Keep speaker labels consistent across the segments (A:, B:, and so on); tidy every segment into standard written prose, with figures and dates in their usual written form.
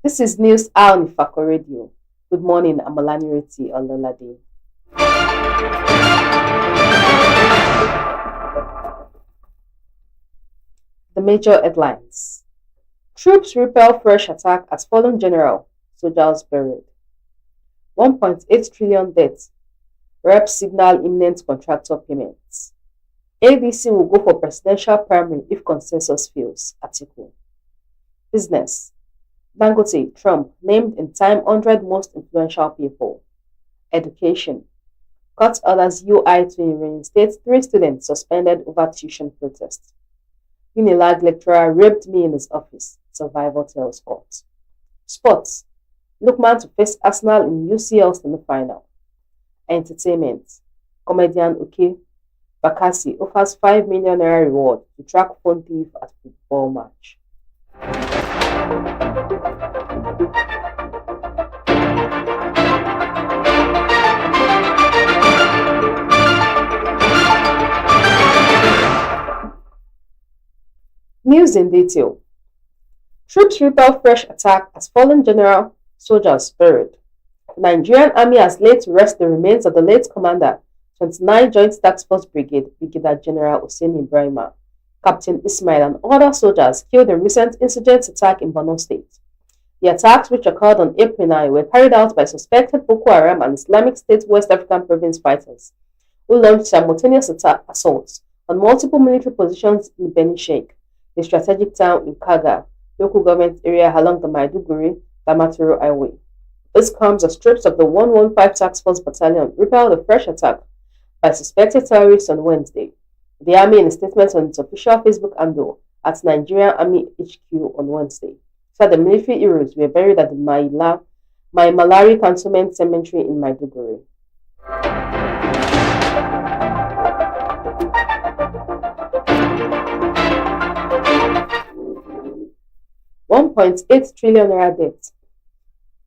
A: This is News Hour on Ifako Radio. Good morning, I'm Olanireti, Ololade. The major headlines. Troops repel fresh attack at fallen general, soldiers buried. 1.8 trillion debt. Reps signal imminent contractor payments. ADC will go for presidential primary if consensus fails, article. Business. Dangote, Trump, named in Time 100 most influential people. Education. Court orders UI to reinstate 3 students suspended over tuition protest. Unilad lecturer raped me in his office, survivor tells court. Sports. Lookman to face Arsenal in UCL semi-final. Entertainment. Comedian Uke Bakassi offers 5 million naira reward to track phone thief at football match. News in detail. Troops repel fresh attack as fallen general, soldiers buried. The Nigerian army has laid to rest the remains of the late commander, 29 Joint Task Force Brigade, Brigadier General Hussein Ibrahima, Captain Ismail, and other soldiers killed in recent insurgent attack in Borno State. The attacks, which occurred on April 9, were carried out by suspected Boko Haram and Islamic State West African Province fighters, who launched simultaneous assaults on multiple military positions in Beni Sheikh, a strategic town in Kaga, local government area along the Maiduguri-Damaturu Highway. This comes as troops of the 115 Task Force Battalion repelled a fresh attack by suspected terrorists on Wednesday. The army, in a statement on its official Facebook handle at Nigerian Army HQ on Wednesday, said the military heroes were buried at the Malari Cantonment Cemetery in Maiduguri. $1.8 trillion debt.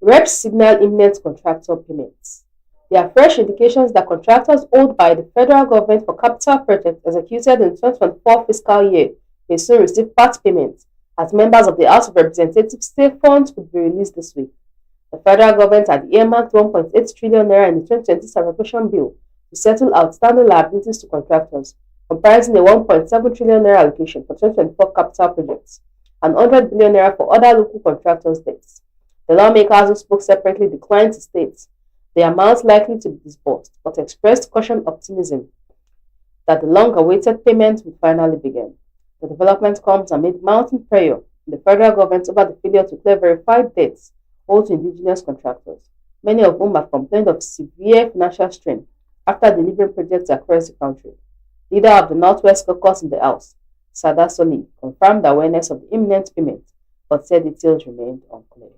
A: Reps signal imminent contractor payments. There are fresh indications that contractors owed by the federal government for capital projects executed in the 2024 fiscal year may soon receive part payments, as members of the House of Representatives say funds could be released this week. The federal government had earmarked 1.8 trillion naira in the 2020 appropriation bill to settle outstanding liabilities to contractors, comprising a 1.7 trillion naira allocation for 2024 capital projects and 100 billion naira for other local contractors' debts. The lawmakers who spoke separately declined to state the amount likely to be disbursed, but expressed cautious optimism that the long-awaited payment will finally begin. The development comes amid mounting pressure in the federal government over the failure to clear verified debts owed to indigenous contractors, many of whom have complained of severe financial strain after delivering projects across the country. Leader of the Northwest Caucus in the House, Sada Soli, confirmed the awareness of the imminent payment, but said details remained unclear.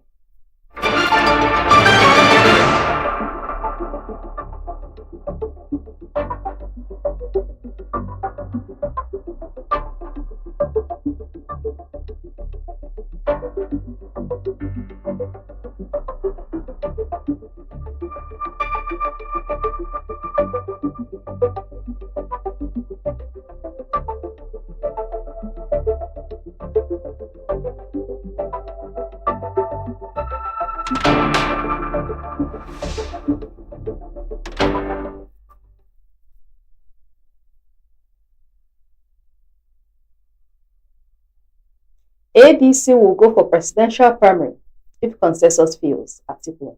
A: ADC will go for presidential primary if consensus fails, Atiku.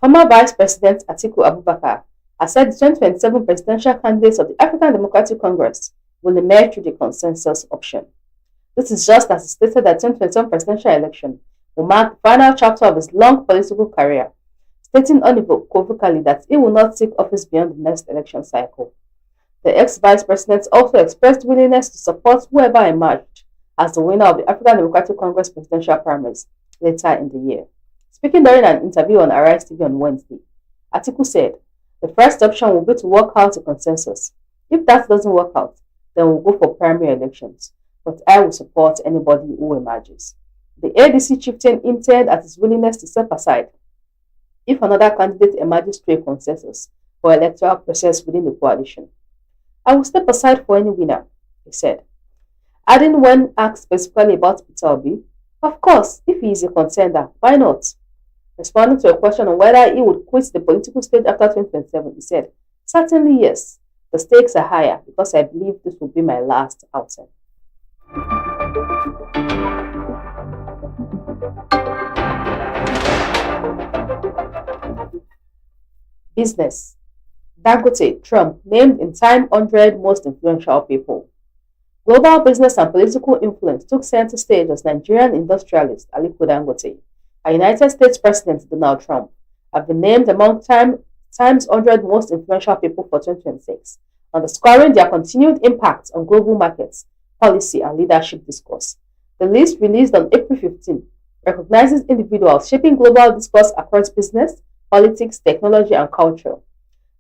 A: Former Vice President Atiku Abubakar has said the 2027 presidential candidates of the African Democratic Congress will emerge through the consensus option. This is just as he stated that the 2027 presidential election will mark the final chapter of his long political career, stating unequivocally that he will not seek office beyond the next election cycle. The ex-vice president also expressed willingness to support whoever emerged as the winner of the African Democratic Congress presidential primaries later in the year. Speaking during an interview on Arise TV on Wednesday, Atiku said, "The first option will be to work out a consensus. If that doesn't work out, then we'll go for primary elections. But I will support anybody who emerges." The ADC chieftain hinted at his willingness to step aside if another candidate emerges through a consensus for electoral process within the coalition. "I will step aside for any winner," he said. Adding when asked specifically about Peter Obi, "Of course, if he is a contender, why not?" Responding to a question on whether he would quit the political stage after 2027, he said, "Certainly yes. The stakes are higher because I believe this will be my last outing." Business. Dangote, Trump named in Time 100 most influential people. Global business and political influence took center stage as Nigerian industrialist Aliko Dangote and United States President Donald Trump have been named among Time's 100 most influential people for 2026, underscoring their continued impact on global markets, policy, and leadership discourse. The list, released on April 15, recognizes individuals shaping global discourse across business, politics, technology, and culture.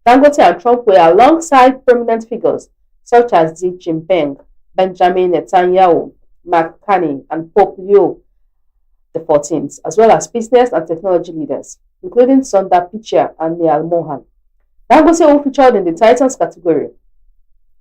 A: Dangote and Trump were alongside prominent figures such as Xi Jinping, Benjamin Netanyahu, Mark Carney, and Pope Leo XIV, as well as business and technology leaders, including Sundar Pichai and Neil Mohan. Dangote, who featured in the Titans category,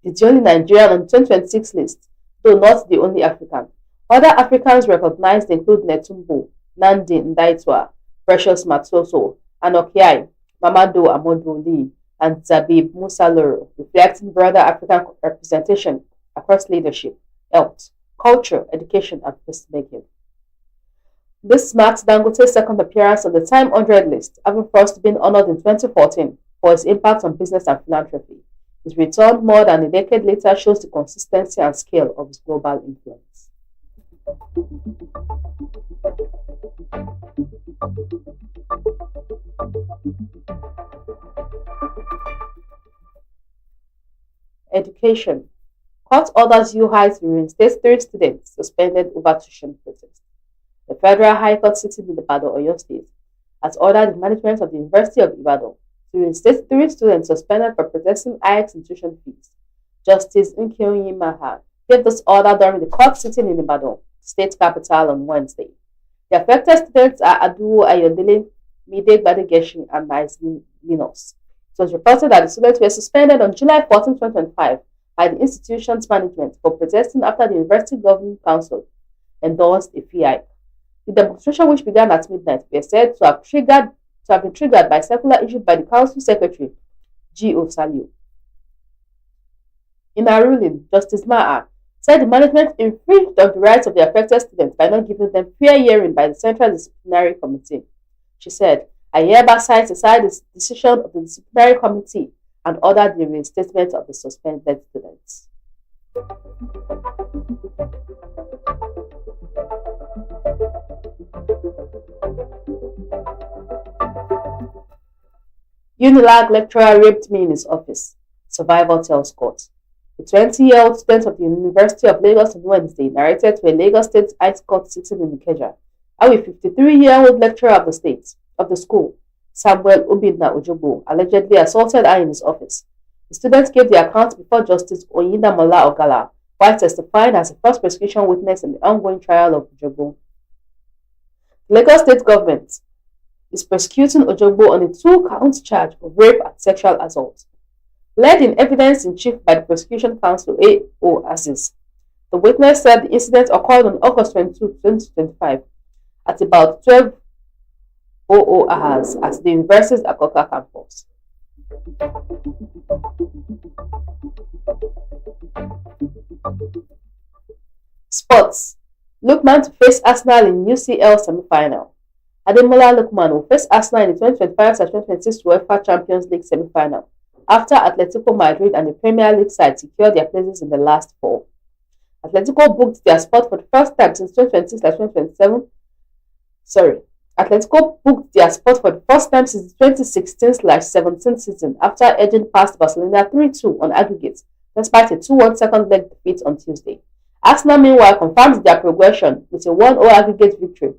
A: is the only Nigerian on the 2026 list, though not the only African. Other Africans recognized include Netumbo, Nandi Ndaitwah, Precious Matoso, Anokiai, Mamadou Amadou Lee, and Zabib Musa Loro, reflecting broader African representation across leadership, health, culture, education, and peacemaking. This marks Dangote's second appearance on the Time 100 list, having first been honored in 2014 for his impact on business and philanthropy. His return more than a decade later shows the consistency and scale of his global influence. Education. Court orders UI to reinstate 3 students suspended over tuition protest. The Federal High Court sitting in Ibadan, Oyo State, has ordered the management of the University of Ibadan to reinstate 3 students suspended for protesting hikes in tuition fees. Justice Nkeonyi Maha gave this order during the court sitting in Ibadan, state capital, on Wednesday. The affected students are Adu Ayodele, Mide Badegeshi, and Nice Linus. It was reported that the students were suspended on July 14, 2025 by the institution's management for protesting after the University Governing Council endorsed a fee hike. The demonstration, which began at midnight, was said to have been triggered by a circular issued by the Council Secretary, G. O. Saliu. In her ruling, Justice Maha said the management infringed on the rights of the affected students by not giving them fair hearing by the Central Disciplinary Committee. She said, "I hereby set aside the decision of the disciplinary committee and order the reinstatement of the suspended students." Unilag lecturer raped me in his office. Survivor tells court. The 20-year-old student of the University of Lagos on Wednesday narrated to a Lagos State High Court sitting in Ikeja how a 53-year-old lecturer of the school, Samuel Obinna Ojobo, allegedly assaulted her in his office. The student gave the account before Justice Oyindamola Ogala while testifying as a first prosecution witness in the ongoing trial of Ojobo. The Lagos State government is prosecuting Ojobo on a 2-count charge of rape and sexual assault. Led in evidence in chief by the prosecution counsel A.O. Aziz, the witness said the incident occurred on August 22, 2025 at about 12:00 hours at the university's Akoka campus. Sports. Lookman to face Arsenal in UCL semi-final. Ademola Lookman will face Arsenal in the 2025-2026 UEFA Champions League semi-final after Atletico Madrid and the Premier League side secured their places in the last 4. Atletico booked their spot for the first time since 2026-2027. Atletico booked their spot for the first time since the 2016-17 season after edging past Barcelona 3-2 on aggregate, despite a 2-1 second leg defeat on Tuesday. Arsenal, meanwhile, confirmed their progression with a 1-0 aggregate victory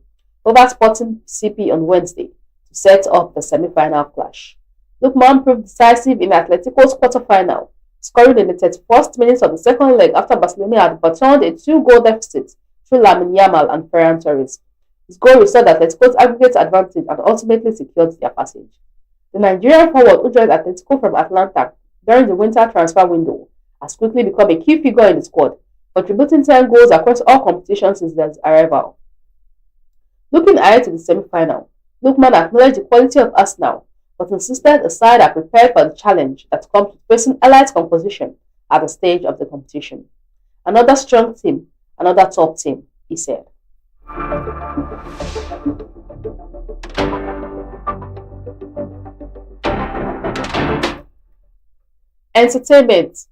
A: over Sporting CP on Wednesday to set up the semi-final clash. Lookman proved decisive in Atletico's quarter-final, scoring in the 31st minute of the second leg after Barcelona had overturned a 2-goal deficit through Lamine Yamal and Ferran Torres. His goal restored Atletico's aggregate advantage and ultimately secured their passage. The Nigerian forward who joined Atletico from Atlanta during the winter transfer window has quickly become a key figure in the squad, contributing 10 goals across all competitions since his arrival. Looking ahead to the semi-final, Lookman acknowledged the quality of Arsenal, but insisted a side are prepared for the challenge that comes with facing elite composition at the stage of the competition. Another strong team, another top team, he said. Entertainment.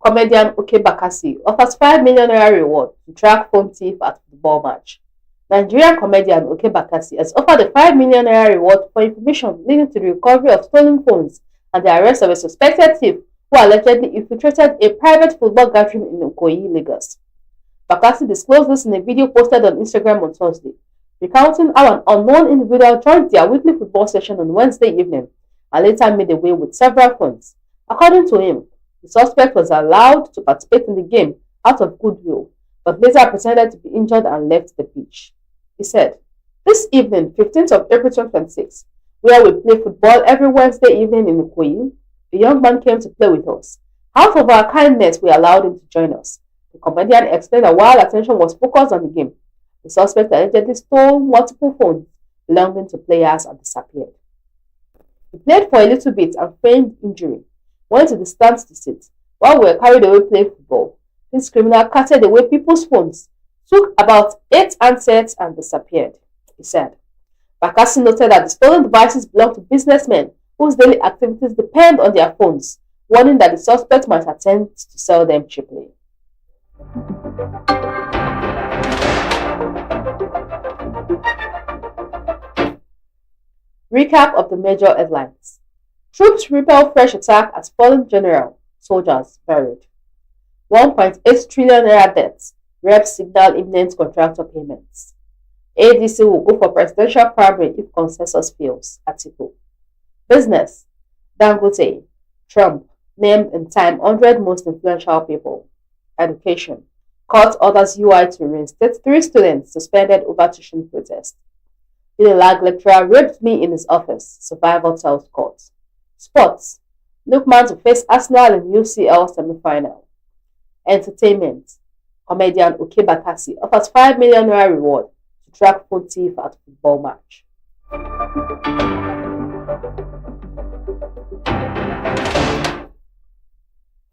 A: Comedian Oke Bakassi offers 5 million naira reward to track phone thief at football match. Nigerian comedian Oke Bakassi has offered a 5 million naira reward for information leading to the recovery of stolen phones and the arrest of a suspected thief who allegedly infiltrated a private football gathering in Ikoyi, Lagos. Bakassi disclosed this in a video posted on Instagram on Thursday, recounting how an unknown individual joined their weekly football session on Wednesday evening and later made away with several phones. According to him, the suspect was allowed to participate in the game out of goodwill, but later pretended to be injured and left the pitch. He said, "This evening, 15th of April 2026, where we play football every Wednesday evening in Ikoyi, the young man came to play with us. Out of our kindness, we allowed him to join us." The comedian explained that while attention was focused on the game, the suspect allegedly stole multiple phones belonging to players and disappeared. He played for a little bit and feigned injury, went to the stands to sit. While we were carried away playing football, this criminal carted away people's phones, took about 8 handsets and disappeared, he said. Bakassi noted that the stolen devices belong to businessmen whose daily activities depend on their phones, warning that the suspect might attempt to sell them cheaply. Recap of the major headlines. Troops repel fresh attack as fallen general, soldiers buried. 1.8 trillion naira debts, reps signal imminent contractor payments. ADC will go for presidential primary if consensus fails, article. Business, Dangote, Trump, named in Time 100 most influential people. Education, court orders UI to reinstate 3 students suspended over tuition protest. Unilag lecturer raped me in his office, survivor tells court. Sports, Lookman to face Arsenal in UCL semi-final. Entertainment, comedian Oke Bakassi offers 5 million naira reward to track phone thief at football match.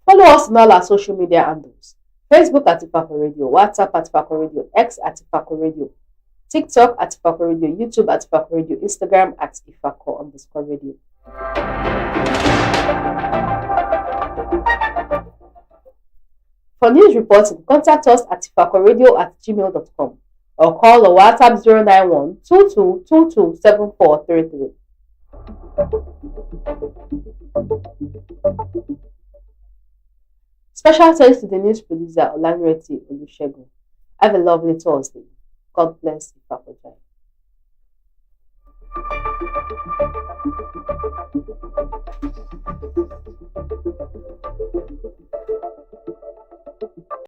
A: Follow us on all our social media handles. Facebook at Ifako Radio, WhatsApp at Ifako Radio, X at Ifako Radio, TikTok at Ifako Radio, YouTube at Ifako Radio, Instagram at Ifako_radio. For news reporting, contact us at ifakoradio@gmail.com or call or WhatsApp 091 2222 7433. Special thanks to the news producer Olanireti. Have a lovely Thursday. God bless Ifako.